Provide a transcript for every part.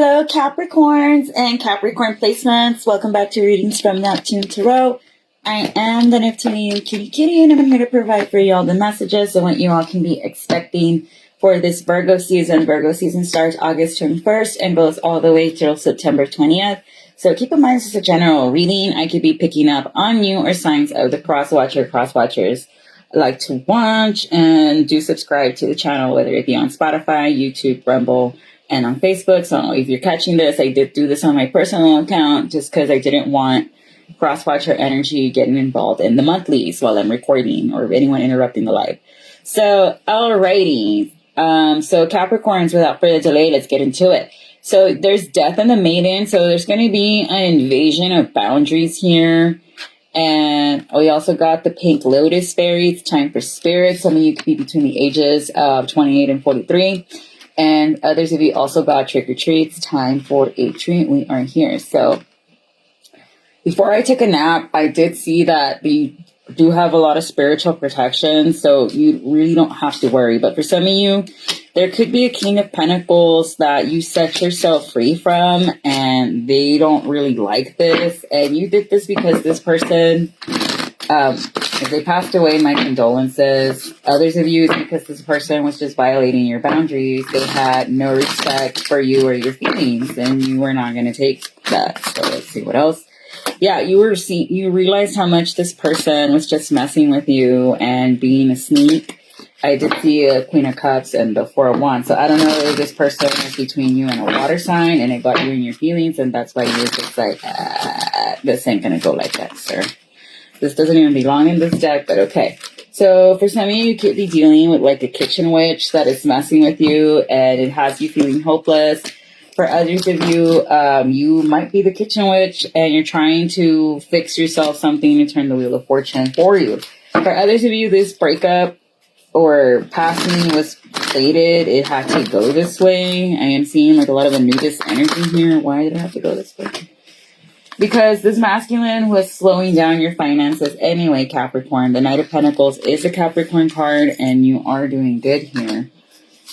Hello, Capricorns and Capricorn placements. Welcome back to Readings from Neptune Tarot. I am the Neptunian Kitty Kitty, and I'm here to provide for you all the messages and what you all can be expecting for this Virgo season. Virgo season starts August 21st and goes all the way till September 20th. So keep in mind, this is a general reading. I could be picking up on you or signs of the cross-watchers like to watch, and do subscribe to the channel, whether it be on Spotify, YouTube, Rumble, and on Facebook. So if you're catching this, I did do this on my personal account just because I didn't want cross-watcher energy getting involved in the monthlies while I'm recording or anyone interrupting the live. So, alrighty. So Capricorns, without further delay, let's get into it. So there's death in the maiden. So there's going to be an invasion of boundaries here. And we also got the pink lotus fairy. It's time for spirit. Some of you could be between the ages of 28 and 43. And others of you also got trick or treats. Time for a treat. We are here. So before I took a nap, I did see that you do have a lot of spiritual protection. So you really don't have to worry. But for some of you, there could be a King of Pentacles that you set yourself free from, and they don't really like this. And you did this because this person, if they passed away, my condolences. Others of you, it's because this person was just violating your boundaries. They had no respect for you or your feelings, and you were not going to take that. So let's see what else. Yeah, you realized how much this person was just messing with you and being a sneak. I did see a Queen of Cups and the Four of Wands. So I don't know if this person is between you and a water sign and it got you in your feelings, and that's why you're just like, this ain't gonna go like that, sir. This doesn't even belong in this deck, but okay. So for some of you, you could be dealing with like a kitchen witch that is messing with you and it has you feeling hopeless. For others of you, you might be the kitchen witch and you're trying to fix yourself something to turn the wheel of fortune for you. For others of you, this breakup or passing was fated. It had to go this way. I am seeing like a lot of a nudist energy here. Why did it have to go this way? Because this masculine was slowing down your finances anyway, Capricorn. The Knight of Pentacles is a Capricorn card, and you are doing good here.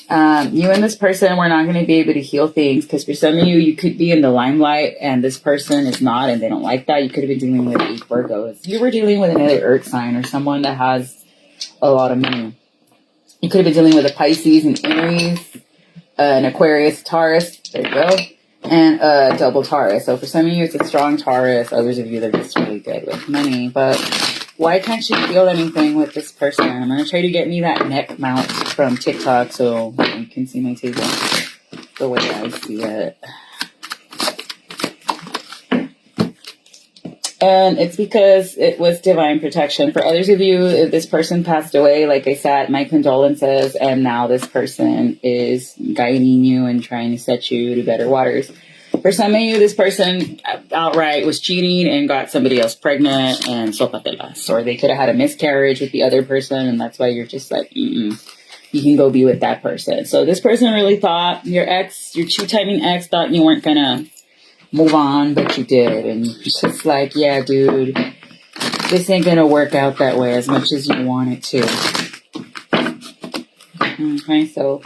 You and this person were not going to be able to heal things, because for some of you, you could be in the limelight and this person is not, and they don't like that. You could have been dealing with 8 Virgos. You were dealing with another earth sign or someone that has a lot of money. You could have been dealing with a Pisces, an Aries, an Aquarius, Taurus. There you go. And a double Taurus. So for some of you, it's a strong Taurus. Others of you, they're just really good with money. But why can't you feel anything with this person? I'm going to try to get me that neck mount from TikTok so you can see my table the way I see it. And it's because it was divine protection. For others of you, if this person passed away, like I said, my condolences. And now this person is guiding you and trying to set you to better waters. For some of you, this person outright was cheating and got somebody else pregnant and sopatelas. Or they could have had a miscarriage with the other person, and that's why you're just like, you can go be with that person. So this person really thought, your two-timing ex thought you weren't going to move on, but you did. And it's just like, yeah, dude, this ain't going to work out that way as much as you want it to. Okay, so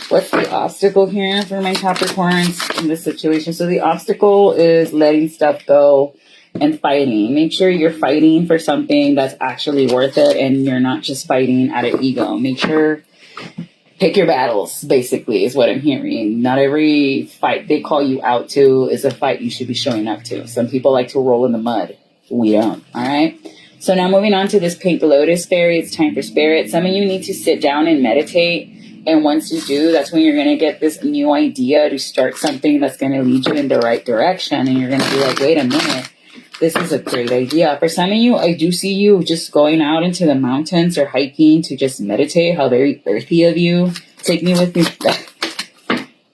what's the obstacle here for my Capricorns in this situation? So the obstacle is letting stuff go and fighting. Make sure you're fighting for something that's actually worth it and you're not just fighting out of ego. Make sure, pick your battles, basically, is what I'm hearing. Not every fight they call you out to is a fight you should be showing up to. Some people like to roll in the mud. We don't, all right? So now moving on to this pink lotus fairy, it's time for spirit. Some of you need to sit down and meditate. And once you do, that's when you're going to get this new idea to start something that's going to lead you in the right direction. And you're going to be like, wait a minute, this is a great idea. For some of you, I do see you just going out into the mountains or hiking to just meditate. How very earthy of you. Take me with you.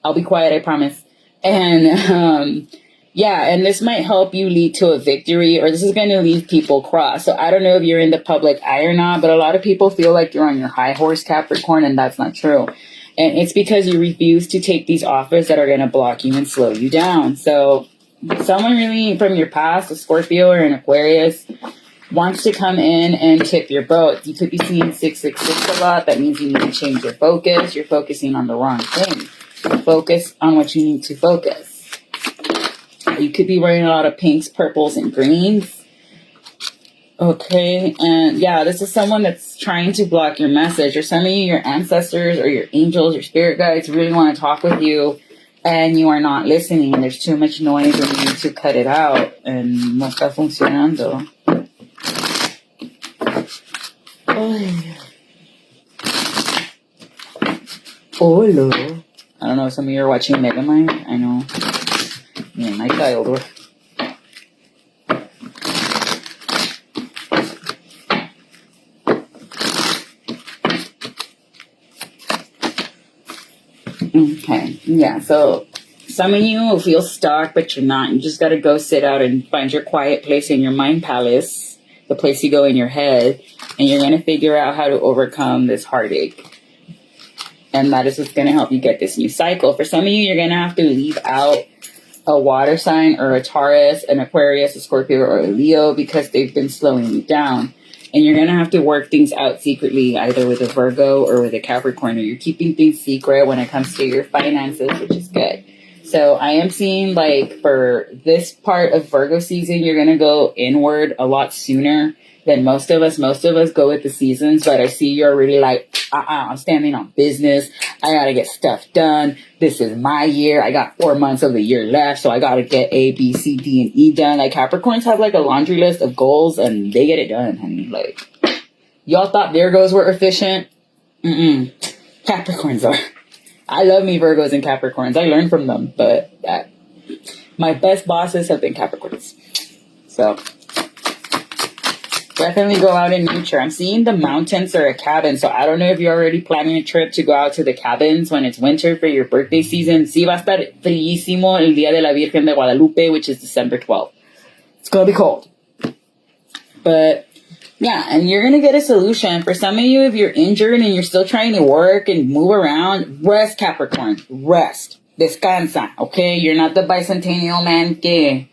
I'll be quiet, I promise. And yeah, and this might help you lead to a victory, or this is going to leave people cross. So I don't know if you're in the public eye or not, but a lot of people feel like you're on your high horse, Capricorn, and that's not true. And it's because you refuse to take these offers that are going to block you and slow you down. So someone really from your past, a Scorpio or an Aquarius, wants to come in and tip your boat. You could be seeing 666 a lot. That means you need to change your focus. You're focusing on the wrong thing. Focus on what you need to focus. You could be wearing a lot of pinks, purples, and greens. Okay, and yeah, this is someone that's trying to block your message, or some of you, your ancestors or your angels, your spirit guides really want to talk with you, and you are not listening, and there's too much noise and you need to cut it out, and no está funcionando. Hola. I don't know if some of you are watching Megamind. I know. Me and my child were. Okay, yeah, so some of you will feel stuck, but you're not. You just got to go sit out and find your quiet place in your mind palace, the place you go in your head, and you're going to figure out how to overcome this heartache. And that is what's going to help you get this new cycle. For some of you, you're going to have to leave out a water sign or a Taurus, an Aquarius, a Scorpio, or a Leo because they've been slowing you down. And you're going to have to work things out secretly, either with a Virgo or with a Capricorn. Or you're keeping things secret when it comes to your finances, which is good. So I am seeing, like, for this part of Virgo season, you're going to go inward a lot sooner than most of us. Most of us go with the seasons, but I see you're really like, I'm standing on business. I got to get stuff done. This is my year. I got 4 months of the year left, so I got to get A, B, C, D, and E done. Like, Capricorns have, like, a laundry list of goals, and they get it done, honey. Like, y'all thought Virgos were efficient? Capricorns are. I love me Virgos and Capricorns. I learned from them, but my best bosses have been Capricorns. So definitely go out in nature. I'm seeing the mountains or a cabin. So I don't know if you're already planning a trip to go out to the cabins when it's winter for your birthday season. Sí va a estar fríísimo el Día de la Virgen de Guadalupe, which is December 12th. It's going to be cold. But yeah, and you're going to get a solution. For some of you, if you're injured and you're still trying to work and move around, rest, Capricorn. Rest. Descansa, okay? You're not the bicentennial man que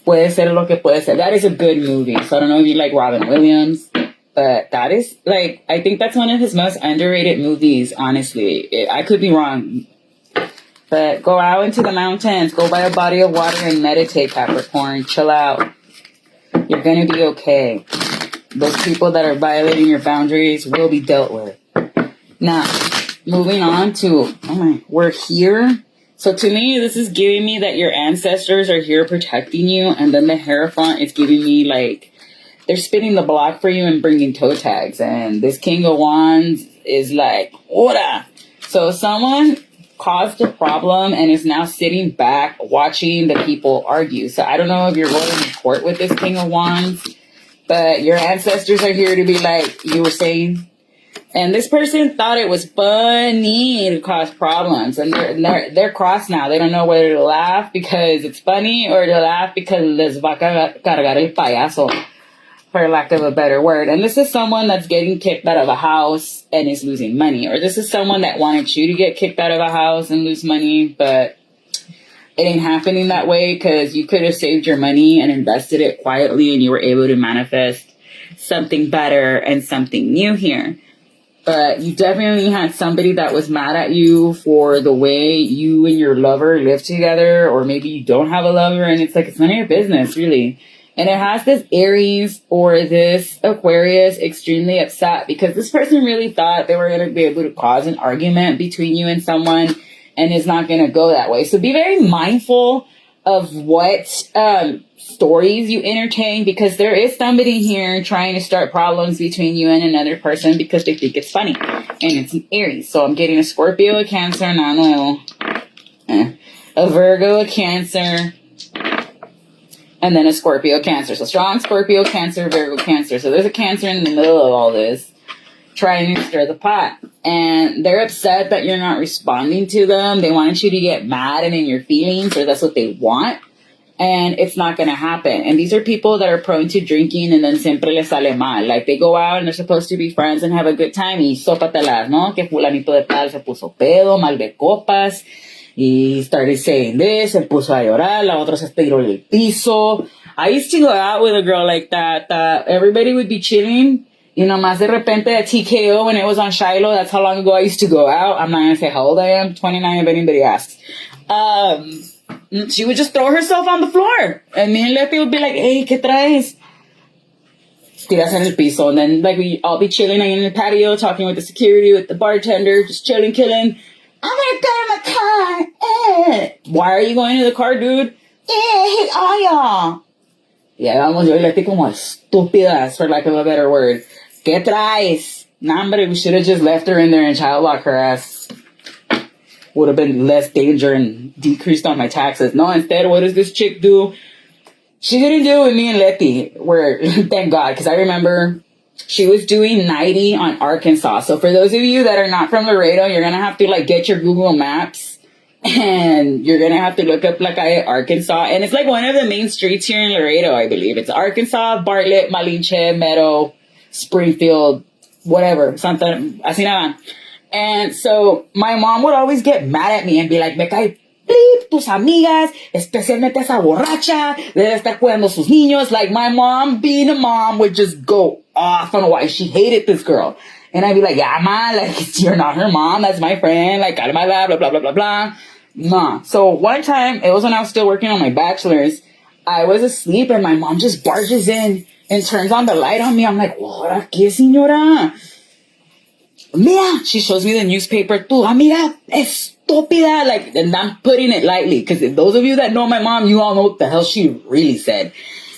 puede ser lo que puede ser. That is a good movie. So I don't know if you like Robin Williams, but that is, like, I think that's one of his most underrated movies, honestly. I could be wrong. But go out into the mountains. Go by a body of water and meditate, Capricorn. Chill out. You're going to be okay. Those people that are violating your boundaries will be dealt with. Now, moving on to, we're here. So to me, this is giving me that your ancestors are here protecting you. And then the Hierophant is giving me, like, they're spinning the block for you and bringing toe tags. And this King of Wands is like, ora. So someone caused a problem and is now sitting back watching the people argue. So I don't know if you're going to court with this King of Wands, but your ancestors are here to be like you were saying. And this person thought it was funny to cause problems. And they're cross now. They don't know whether to laugh because it's funny or to laugh because les va a cargar el payaso, for lack of a better word. And this is someone that's getting kicked out of a house and is losing money. Or this is someone that wanted you to get kicked out of a house and lose money, but it ain't happening that way because you could have saved your money and invested it quietly and you were able to manifest something better and something new here. But you definitely had somebody that was mad at you for the way you and your lover live together, or maybe you don't have a lover and it's like, it's none of your business, really. And it has this Aries or this Aquarius extremely upset because this person really thought they were going to be able to cause an argument between you and someone, and it's not going to go that way. So be very mindful of what stories you entertain, because there is somebody here trying to start problems between you and another person because they think it's funny. And it's an Aries. So I'm getting a Scorpio, a Cancer, a Virgo, a Cancer, and then a Scorpio, Cancer. So strong Scorpio, Cancer, Virgo, Cancer. So there's a Cancer in the middle of all this, trying to stir the pot. And they're upset that you're not responding to them. They want you to get mad and in your feelings, or that's what they want. And it's not going to happen. And these are people that are prone to drinking and then siempre les sale mal. Like, they go out and they're supposed to be friends and have a good time. Y sópatelas, ¿no? Que fulanito de tal se puso pedo, mal de copas. Y started saying this, se puso a llorar. La otra se estiró el piso. I used to go out with a girl like that. Everybody would be chilling. You know, más de repente at TKO when it was on Shiloh, that's how long ago I used to go out. I'm not going to say how old I am, 29 if anybody asks. She would just throw herself on the floor. And me and Lefty would be like, hey, ¿qué traes? Tiras en el piso. And then like we all be chilling in the patio, talking with the security, with the bartender, just chilling, killing. I'm going to go to my car. Eh. Why are you going to the car, dude? Hey, all y'all. Yeah, vamos, yo y Lefty como estúpidas, for lack of a better word. ¿Qué traes? Nah, but we should have just left her in there and child lock her ass. Would have been less danger and decreased on my taxes. No, instead, what does this chick do? She didn't do it with me and Letty, where, thank God, because I remember she was doing 90 on Arkansas. So for those of you that are not from Laredo, you're going to have to like get your Google Maps and you're going to have to look up like Arkansas. And it's like one of the main streets here in Laredo, I believe. It's Arkansas, Bartlett, Malinche, Meadow, Springfield, whatever, something, así nada. And so my mom would always get mad at me and be like, me cae bleep, tus amigas, especialmente esa borracha, debe estar cuidando sus niños. Like my mom, being a mom, would just go off on why she hated this girl. And I'd be like, yeah, ma, like, you're not her mom, that's my friend, like, calma, blah, blah, blah, blah, blah, blah. Nah. So one time, it was when I was still working on my bachelor's, I was asleep and my mom just barges in and turns on the light on me. I'm like, ¿Ahora qué, señora? Mira, she shows me the newspaper. Tu amiga estúpida. Like, and I'm putting it lightly, because those of you that know my mom, you all know what the hell she really said.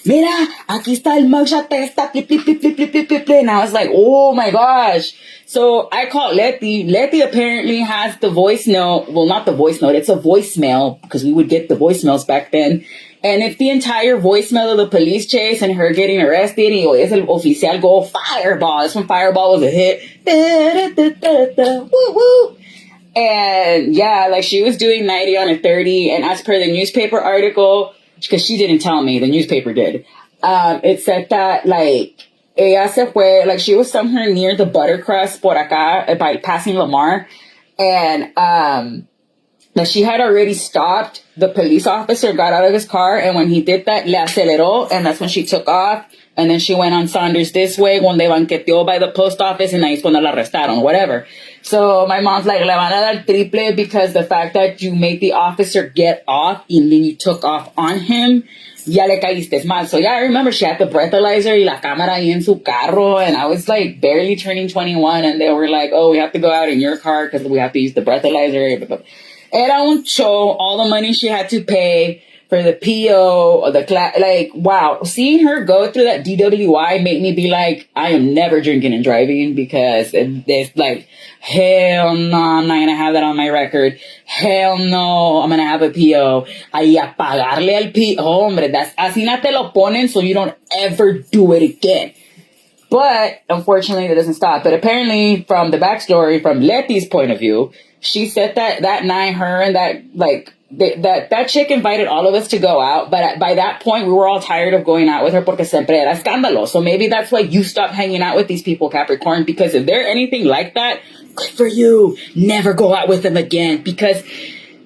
Mira, aquí está el mugshot de esta, flip, flip, flip, flip, flip, flip, flip. And I was like, oh my gosh. So I called Letty. Letty apparently has the voice note. Well, not the voice note. It's a voicemail, because we would get the voicemails back then. And it's the entire voicemail of the police chase and her getting arrested. Y es el oficial go Fireball. That's when Fireball was a hit. Woo, woo. And yeah, like she was doing 90 on a 30. And as per the newspaper article, because she didn't tell me, the newspaper did. It said that like ella se fue, like she was somewhere near the Buttercrust por acá by passing Lamar. And that she had already stopped. The police officer got out of his car, and when he did that, le aceleró, and that's when she took off. And then she went on Saunders this way, when le banqueteó by the post office, and ahí es cuando la arrestaron, whatever. So my mom's like, le van a dar triple, because the fact that you made the officer get off, and then you took off on him, ya le caíste mal. So yeah, I remember she had the breathalyzer y la cámara ahí en su carro, and I was like barely turning 21, and they were like, oh, we have to go out in your car, because we have to use the breathalyzer. Era un show, all the money she had to pay for the PO, or the class, like, wow. Seeing her go through that DWI made me be like, I am never drinking and driving, because it's like, hell no, I'm not going to have that on my record. Hell no, I'm going to have a PO. Ahí a pagarle al PO, hombre, that's, así no te lo ponen, so you don't ever do it again. But unfortunately, that doesn't stop. But apparently, from the backstory, from Letty's point of view, she said that night, her and that, like, that chick invited all of us to go out. But by that point, we were all tired of going out with her porque siempre era escándalo. So maybe that's why you stopped hanging out with these people, Capricorn. Because if they're anything like that, good for you. Never go out with them again. Because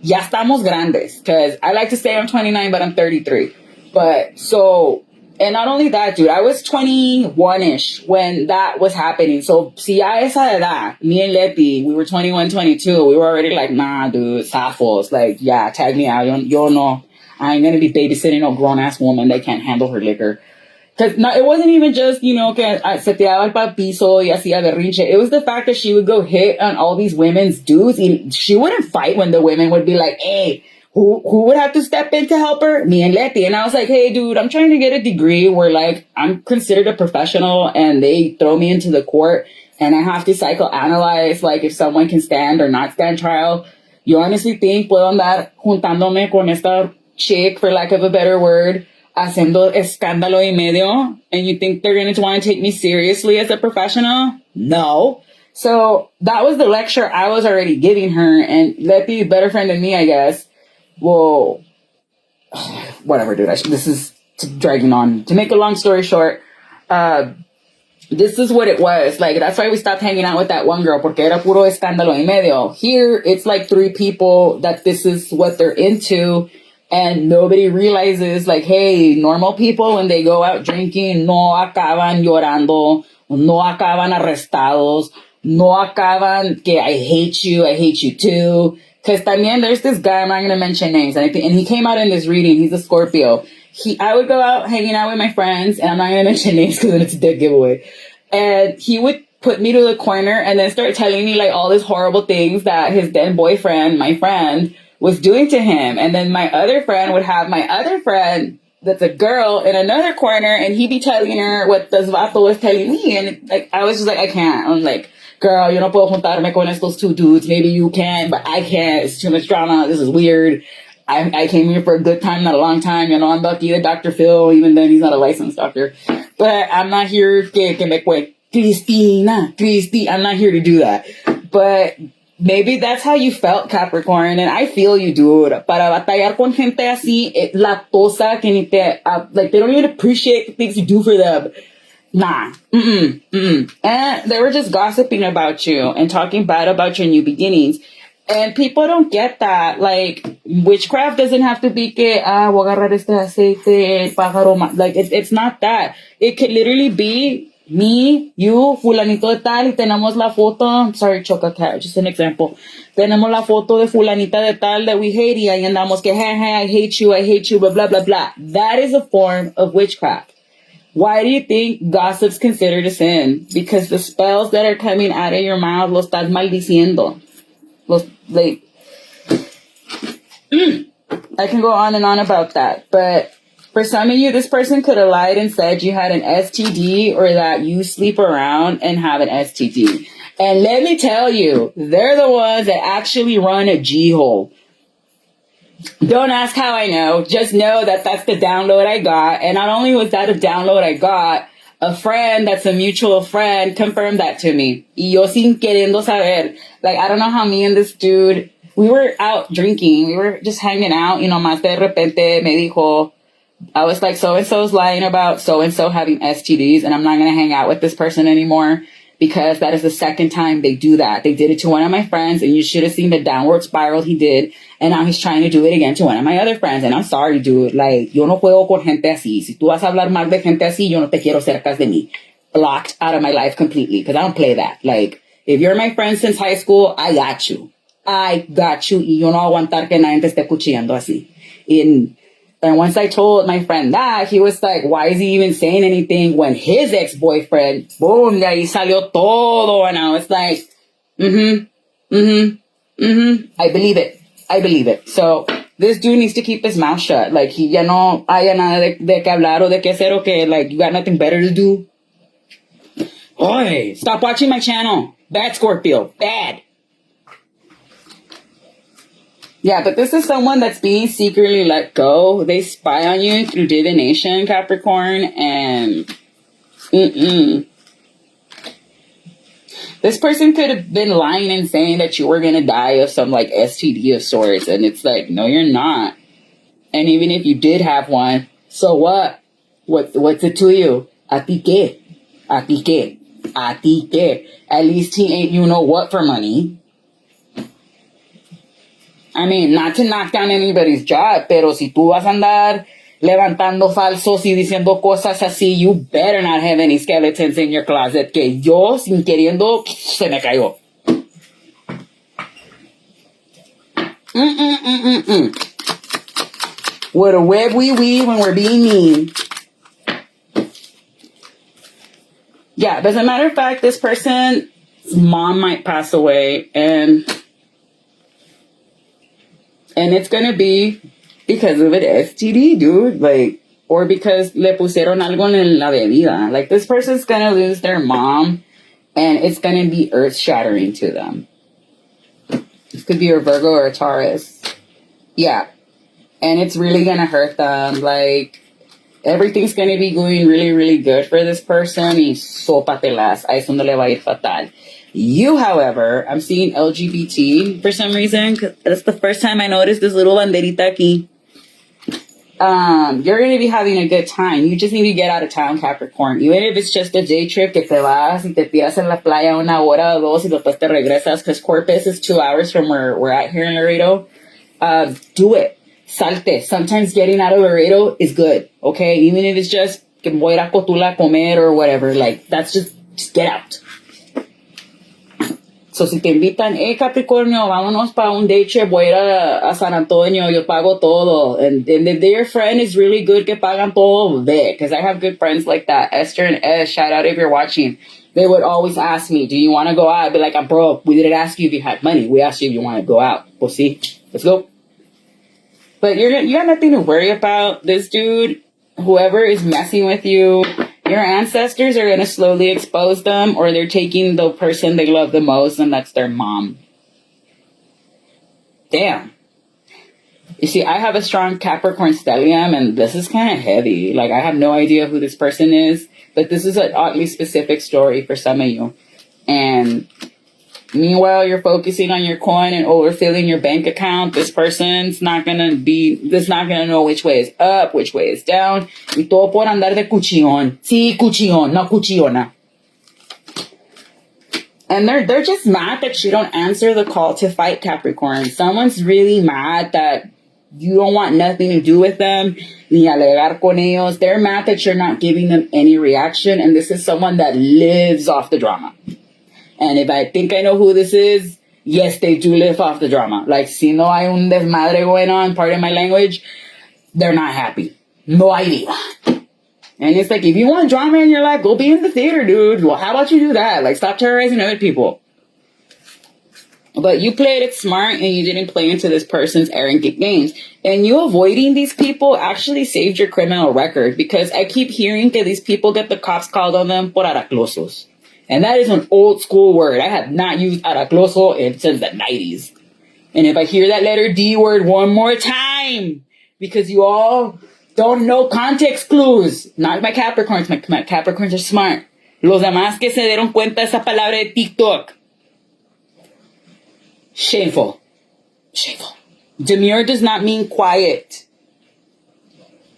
ya estamos grandes. Because I like to say I'm 29, but I'm 33. But so... And not only that, dude, I was 21-ish when that was happening. So, si a esa edad, me and Letty, we were 21, 22, we were already like, nah, dude, zafos. Like, yeah, tag me out. Yo no, I ain't gonna be babysitting no grown-ass woman that can't handle her liquor. Because it wasn't even just, you know, que se tiraba el piso y hacía berrinche. It was the fact that she would go hit on all these women's dudes. She wouldn't fight when the women would be like, hey, who would have to step in to help her? Me and Letty. And I was like, hey, dude, I'm trying to get a degree where, like, I'm considered a professional and they throw me into the court and I have to psychoanalyze, like, if someone can stand or not stand trial. You honestly think puedo andar juntándome con esta chick, for lack of a better word, haciendo escándalo y medio, and you think they're going to want to take me seriously as a professional? No. So that was the lecture I was already giving her, and Letty, better friend than me, I guess. Well, whatever, dude. This is dragging on. To make a long story short, this is what it was. Like, that's why we stopped hanging out with that one girl, porque era puro escándalo y medio. Here, it's like 3 people that this is what they're into, and nobody realizes, like, hey, normal people, when they go out drinking, no acaban llorando no acaban arrestados, no acaban que I hate you too. Because también there's this guy, I'm not going to mention names, and he came out in this reading, he's a Scorpio. I would go out hanging out with my friends, and I'm not going to mention names because then it's a dead giveaway. And he would put me to the corner and then start telling me like all these horrible things that his then boyfriend, my friend, was doing to him. And then my other friend would have my other friend that's a girl in another corner, and he'd be telling her what this vato was telling me. And like, I was just like, I can't. I'm like, girl, yo no puedo juntarme con estos two dudes. Maybe you can, but I can't. It's too much drama. This is weird. I came here for a good time, not a long time. You know, I'm lucky that Dr. Phil, even then he's not a licensed doctor. But I'm not here que me cue. Cristina. I'm not here to do that. But maybe that's how you felt, Capricorn, and I feel you, dude. Para batallar con gente así, latosa, que ni te, like, they don't even appreciate the things you do for them. Nah. And they were just gossiping about you and talking bad about your new beginnings. And people don't get that. Like, witchcraft doesn't have to be que, voy a agarrar este aceite, el pájaro. Like, it's not that. It could literally be me, you, fulanito de tal, y tenemos la foto. Sorry, Choca Cat, just an example. Tenemos la foto de fulanita de tal that we hate, y ahí andamos que, hey, I hate you, blah, blah, blah, blah. That is a form of witchcraft. Why do you think gossip's considered a sin? Because the spells that are coming out of your mouth, los estás maldiciendo. Like, I can go on and on about that, but for some of you, this person could have lied and said you had an STD or that you sleep around and have an STD. And let me tell you, they're the ones that actually run a G-hole. Don't ask how I know. Just know that that's the download I got. And not only was that a download I got, a friend that's a mutual friend confirmed that to me. Y yo sin queriendo saber. Like, I don't know how me and this dude, we were out drinking. We were just hanging out. You know, más de repente me dijo, I was like, so-and-so's lying about so-and-so having STDs, and I'm not going to hang out with this person anymore because that is the second time they do that. They did it to one of my friends, and you should have seen the downward spiral he did, and now he's trying to do it again to one of my other friends, and I'm sorry, dude. Like, yo no juego con gente así. Si tú vas a hablar mal de gente así, yo no te quiero cerca de mí. Blocked out of my life completely, because I don't play that. Like, if you're my friend since high school, I got you. Y yo no aguantar que nadie te esté cuchillando así. And once I told my friend that, he was like, why is he even saying anything when his ex-boyfriend, boom, de ahí salió todo. And I was like, I believe it. So this dude needs to keep his mouth shut. Like, he ya no haya nada de que hablar o de que hacer, okay, like, you got nothing better to do. Oy, stop watching my channel. Bad Scorpio. Bad. Yeah, but this is someone that's being secretly let go. They spy on you through divination, Capricorn, and this person could have been lying and saying that you were going to die of some, like, STD of sorts, and it's like, no, you're not. And even if you did have one, so what? What's it to you? A ti qué? At least he ain't you know what for money. I mean, not to knock down anybody's job, pero si tú vas a andar levantando falsos y diciendo cosas así, you better not have any skeletons in your closet, que yo, sin queriendo, se me cayó. With a web we weave when we're being mean. Yeah, but as a matter of fact, this person's mom might pass away, and it's going to be because of an STD, dude. Like, or because le pusieron algo en la bebida. Like, this person's going to lose their mom, and it's going to be earth-shattering to them. This could be a Virgo or a Taurus. Yeah. And it's really going to hurt them. Like, everything's going to be going really, really good for this person. Y sópatelas. A eso no le va a ir fatal. You, however, I'm seeing LGBT for some reason. That's the first time I noticed this little banderita aquí. You're going to be having a good time. You just need to get out of town, Capricorn. Even if it's just a day trip, que te vas y te tiras en la playa una hora o dos y después te regresas, because Corpus is 2 hours from where we're at here in Laredo. Do it. Salte. Sometimes getting out of Laredo is good, okay? Even if it's just que voy a ir a Cotula a comer or whatever. Like, that's just Just get out. So, si te invitan, hey, Capricornio, vámonos para un date trip, voy a ir a San Antonio, yo pago todo. And if your friend is really good, que pagan todo, ve. Because I have good friends like that. Esther and Ez, shout out if you're watching. They would always ask me, do you want to go out? I'd be like, I'm broke. We didn't ask you if you had money. We asked you if you want to go out. We'll see. Let's go. But you got nothing to worry about. This dude, whoever is messing with you, your ancestors are going to slowly expose them, or they're taking the person they love the most, and that's their mom. Damn. You see, I have a strong Capricorn stellium, and this is kind of heavy. Like, I have no idea who this person is, but this is an oddly specific story for some of you. And meanwhile, you're focusing on your coin and overfilling your bank account. This person's not gonna know which way is up, which way is down. Y todo por andar de cuchillón. Sí, cuchillón, no cuchillona. And they're just mad that you don't answer the call to fight, Capricorn. Someone's really mad that you don't want nothing to do with them, ni alegar con ellos. They're mad that you're not giving them any reaction, and this is someone that lives off the drama. And if I think I know who this is, yes, they do live off the drama. Like, si no hay un desmadre going on, pardon my language, they're not happy. No idea. And it's like, if you want drama in your life, go be in the theater, dude. Well, how about you do that? Like, stop terrorizing other people. But you played it smart and you didn't play into this person's arrogant games. And you avoiding these people actually saved your criminal record, because I keep hearing that these people get the cops called on them por araclosos. And that is an old school word. I have not used aracloso since the 90s. And if I hear that letter D word one more time, because you all don't know context clues. Not my Capricorns. My Capricorns are smart. Los demás que se dieron cuenta esa palabra de TikTok. Shameful. Shameful. Demure does not mean quiet.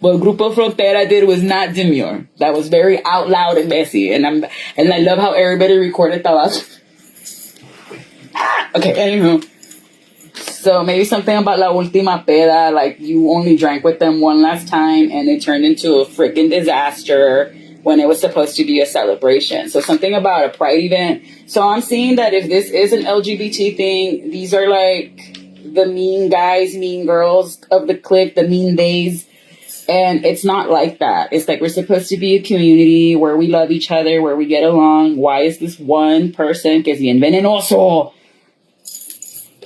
What Grupo Frontera did was not demure. That was very out loud and messy. And I love how everybody recorded that. Okay, anywho. So maybe something about la última peda, like you only drank with them one last time and it turned into a freaking disaster when it was supposed to be a celebration. So something about a pride event. So I'm seeing that if this is an LGBT thing, these are like the mean guys, mean girls of the clique, the mean days. And it's not like that. It's like we're supposed to be a community where we love each other, where we get along. Why is this one person, que es bien venenoso,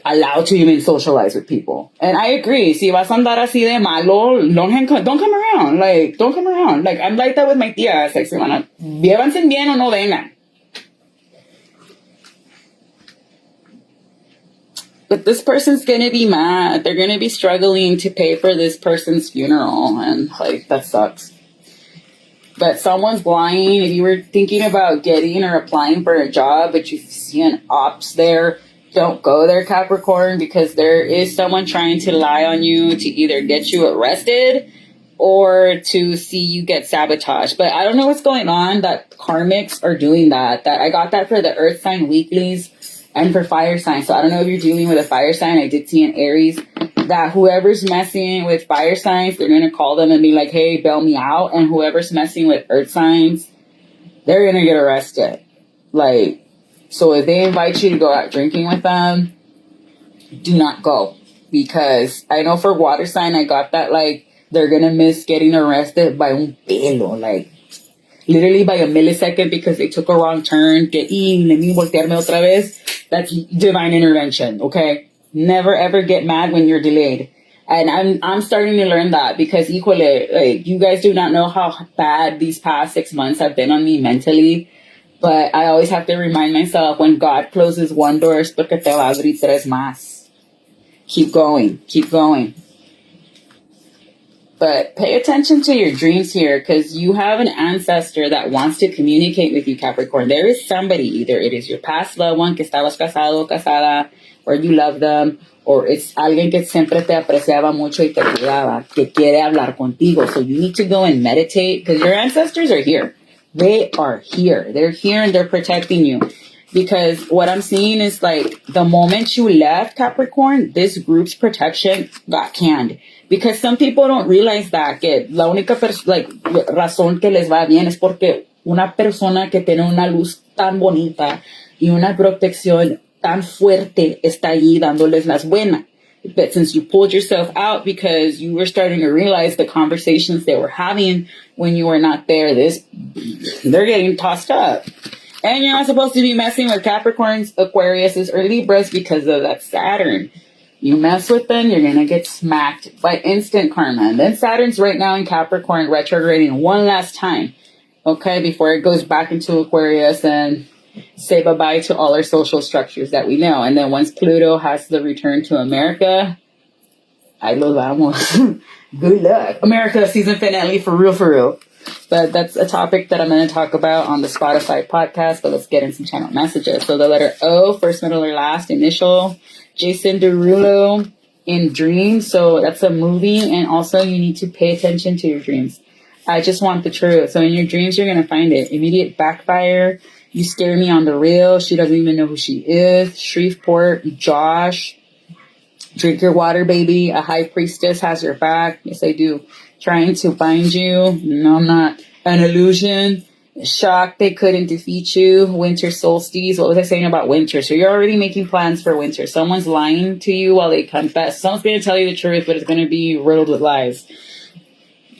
allowed to even socialize with people? And I agree. Si vas a andar así de malo, don't come around. Like, don't come around. Like, I'm like that with my tías. Like, llévanse bien o no vengan. But this person's going to be mad. They're going to be struggling to pay for this person's funeral. And, like, that sucks. But someone's lying. If you were thinking about getting or applying for a job, but you see an ops there, don't go there, Capricorn, because there is someone trying to lie on you to either get you arrested or to see you get sabotaged. But I don't know what's going on that karmics are doing that. That I got that for the Earth sign weeklies and for fire signs. So I don't know if you're dealing with a fire sign. I did see in Aries that whoever's messing with fire signs, they're going to call them and be like, hey, bail me out. And whoever's messing with earth signs, they're going to get arrested. Like, so if they invite you to go out drinking with them, do not go. Because I know for water sign, I got that, like, they're going to miss getting arrested by un pelo. Like, literally by a millisecond because they took a wrong turn. Que, let me voltearme otra vez. That's divine intervention, okay? Never ever get mad when you're delayed. And I'm starting to learn that because equally, like, you guys do not know how bad these past 6 months have been on me mentally. But I always have to remind myself, when God closes one door, es porque te va a abrir tres más. Keep going. Keep going. But pay attention to your dreams here, because you have an ancestor that wants to communicate with you, Capricorn. There is somebody, either it is your past loved one, que estabas casado o casada, or you love them, or it's alguien que siempre te apreciaba mucho y te cuidaba, que quiere hablar contigo. So you need to go and meditate, because your ancestors are here. They are here. They're here and they're protecting you. Because what I'm seeing is, like, the moment you left, Capricorn, this group's protection got canned. Because some people don't realize that, que la única razón que les va bien es porque una persona que tiene una luz tan bonita y una protección tan fuerte está allí dándoles las buenas. But since you pulled yourself out because you were starting to realize the conversations they were having when you were not there, they're getting tossed up. And you're not supposed to be messing with Capricorns, Aquariuses, or Libras because of that Saturn. You mess with them, you're going to get smacked by instant karma. And then Saturn's right now in Capricorn retrograding one last time. Okay, before it goes back into Aquarius and say bye-bye to all our social structures that we know. And then once Pluto has the return to America, ahí los vamos. Good luck. America season finale for real. But that's a topic that I'm going to talk about on the Spotify podcast. But let's get in some channel messages. So the letter O, first, middle, or last, initial. Jason Derulo in Dreams. So that's a movie. And also you need to pay attention to your dreams. I just want the truth. So in your dreams, you're going to find it. Immediate backfire. You scare me on the real. She doesn't even know who she is. Shreveport, Josh. Drink your water, baby. A high priestess has your back. Yes, I do. Trying to bind you. No, I'm not. An illusion. Shocked they couldn't defeat you. Winter solstice. What was I saying about winter? So you're already making plans for winter. Someone's lying to you while they confess. Someone's going to tell you the truth, but it's going to be riddled with lies.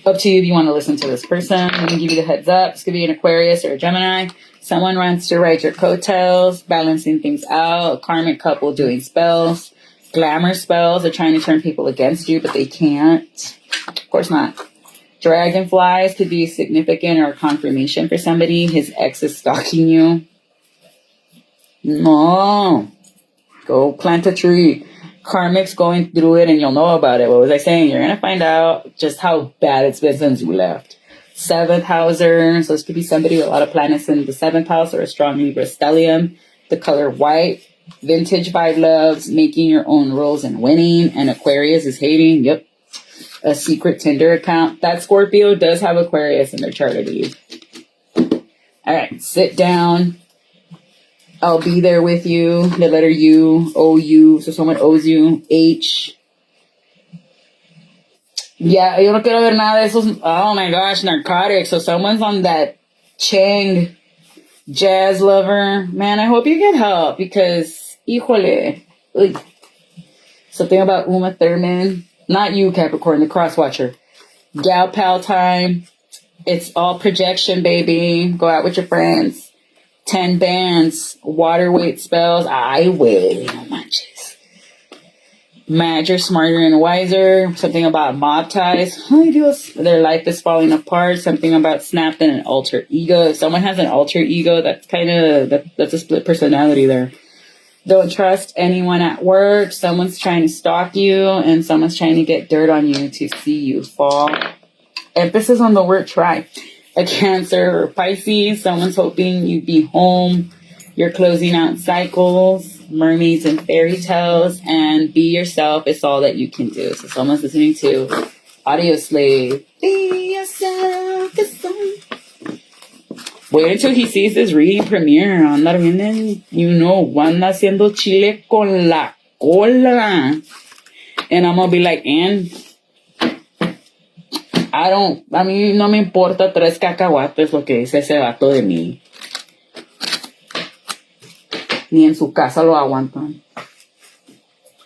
Up to you if you want to listen to this person. Let me give you the heads up. This could be an Aquarius or a Gemini. Someone wants to ride your coattails, balancing things out. A karmic couple doing spells. Glamour spells. They're trying to turn people against you, but they can't. Of course not. Dragonflies could be significant or confirmation for somebody. His ex is stalking you. No. Go plant a tree. Karmic's going through it and you'll know about it. What was I saying? You're going to find out just how bad it's been since you left. Seventh houser. So this could be somebody with a lot of planets in the seventh house or a strong Libra stellium. The color white. Vintage vibe loves. Making your own rules and winning. And Aquarius is hating. Yep. A secret Tinder account. That Scorpio does have Aquarius in their chart, I believe. All right. Sit down. I'll be there with you. The letter U, O-U. So someone owes you. H. Yeah, yo no quiero ver nada de esos. Oh my gosh, narcotics. So someone's on that Chang jazz lover. Man, I hope you get help because, híjole. Uy. Something about Uma Thurman. Not you, Capricorn, the cross watcher. Gal pal time. It's all projection, baby. Go out with your friends. 10 bands, water weight spells. I will. No manches. Madger, smarter and wiser. Something about mob ties. Ay, Dios. Their life is falling apart. Something about snapped and an alter ego. If someone has an alter ego, that's that's a split personality there. Don't trust anyone at work. Someone's trying to stalk you and someone's trying to get dirt on you to see you fall. Emphasis on the word try. A Cancer or Pisces, someone's hoping you'd be home. You're closing out cycles, mermaids and fairy tales, and be yourself is all that you can do. So someone's listening to Audio Slave. Be yourself. Wait until he sees this reading premiere. Anda vienen, anda haciendo chile con la cola. And I'm going to be like, and... a mí no me importa 3 cacahuates lo que dice ese vato de mí. Ni en su casa lo aguantan.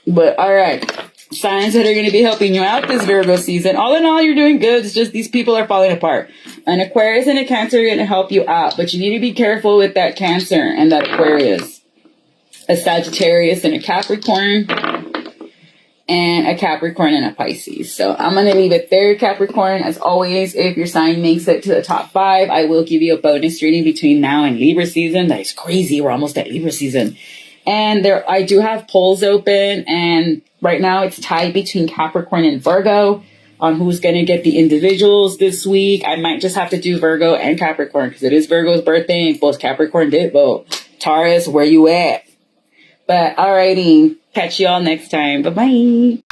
But, alright. Signs that are going to be helping you out this Virgo season. All in all, you're doing good. It's just these people are falling apart. An Aquarius and a Cancer are going to help you out. But you need to be careful with that Cancer and that Aquarius. A Sagittarius and a Capricorn. And a Capricorn and a Pisces. So I'm going to leave it there, Capricorn. As always, if your sign makes it to the top 5, I will give you a bonus reading between now and Libra season. That is crazy. We're almost at Libra season. And I do have polls open. And right now it's tied between Capricorn and Virgo on who's going to get the individuals this week. I might just have to do Virgo and Capricorn because it is Virgo's birthday and both Capricorn did vote. Taurus, where you at? But alrighty. Catch y'all next time. Bye-bye.